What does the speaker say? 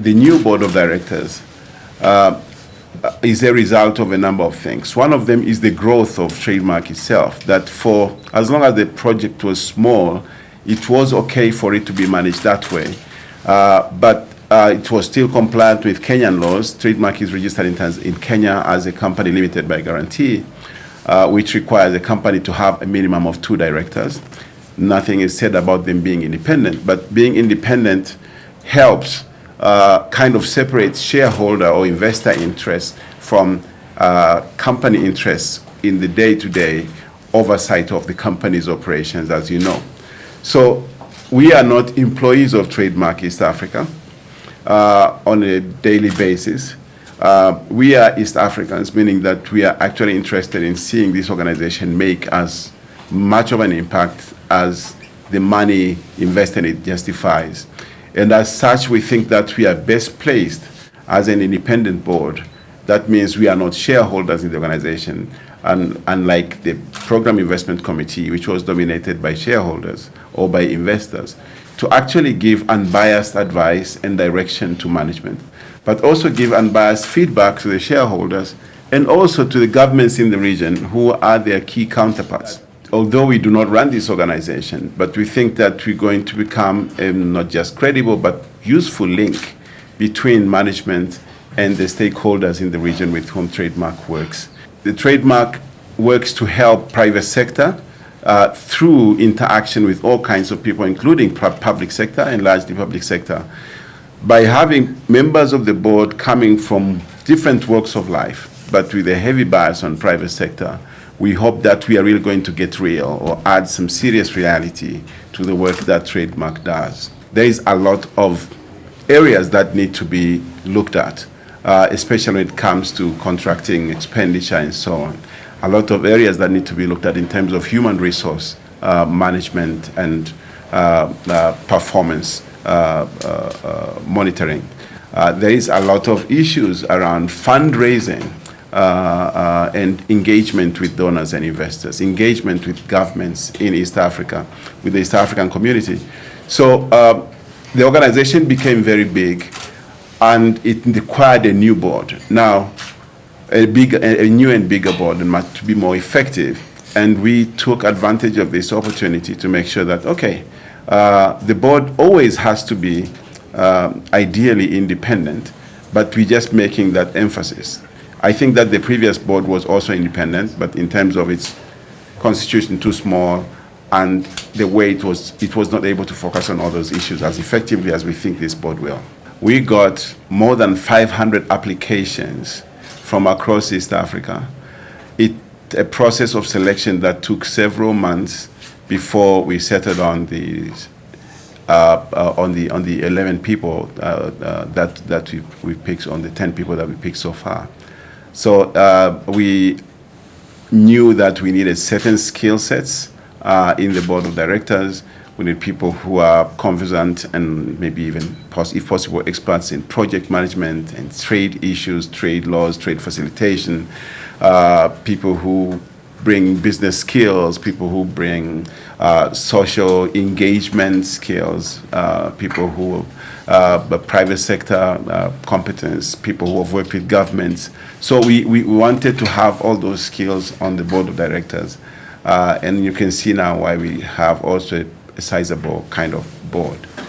the new board of directors is a result of a number of things. One of them is the growth of TradeMark itself, that for as long as the project was small, it was okay for it to be managed that way. But it was still compliant with Kenyan laws. TradeMark is registered in Kenya as a company limited by guarantee, which requires a company to have a minimum of 2 directors. Nothing is said about them being independent, but being independent helps kind of separate shareholder or investor interests from company interests in the day-to-day oversight of the company's operations, as you know. So we are not employees of TradeMark East Africa on a daily basis. We are East Africans, meaning that we are actually interested in seeing this organization make as much of an impact as the money invested in it justifies. And as such, we think that we are best placed as an independent board. That means we are not shareholders in the organization, and unlike the Program Investment Committee, which was dominated by shareholders or by investors, to actually give unbiased advice and direction to management, but also give unbiased feedback to the shareholders and also to the governments in the region who are their key counterparts. Although we do not run this organization, but we think that we're going to become not just credible, but useful link between management and the stakeholders in the region with whom TradeMark works. The TradeMark works to help private sector through interaction with all kinds of people, including public sector and largely public sector, by having members of the board coming from different walks of life, but with a heavy bias on private sector. We hope that we are really going to get real or add some serious reality to the work that TradeMark does. There is a lot of areas that need to be looked at, especially when it comes to contracting, expenditure, and so on. A lot of areas that need to be looked at in terms of human resource management and performance monitoring. There is a lot of issues around fundraising and engagement with donors and investors, engagement with governments in East Africa, with the East African community. So the organization became very big, and it required a new board. Now, a new and bigger board, and to be more effective. And we took advantage of this opportunity to make sure that, okay, the board always has to be ideally independent, but we're just making that emphasis. I think that the previous board was also independent, but in terms of its constitution, too small, and the way it was not able to focus on all those issues as effectively as we think this board will. We got more than 500 applications from across East Africa. A process of selection that took several months before we settled on the 11 people that we picked, on the 10 people that we picked so far. So we knew that we needed certain skill sets in the board of directors. We need people who are conversant and maybe even, if possible, experts in project management and trade issues, trade laws, trade facilitation, people who bring business skills, people who bring social engagement skills, people who private sector competence, people who have worked with governments. So we wanted to have all those skills on the board of directors. And you can see now why we have also a sizable kind of board.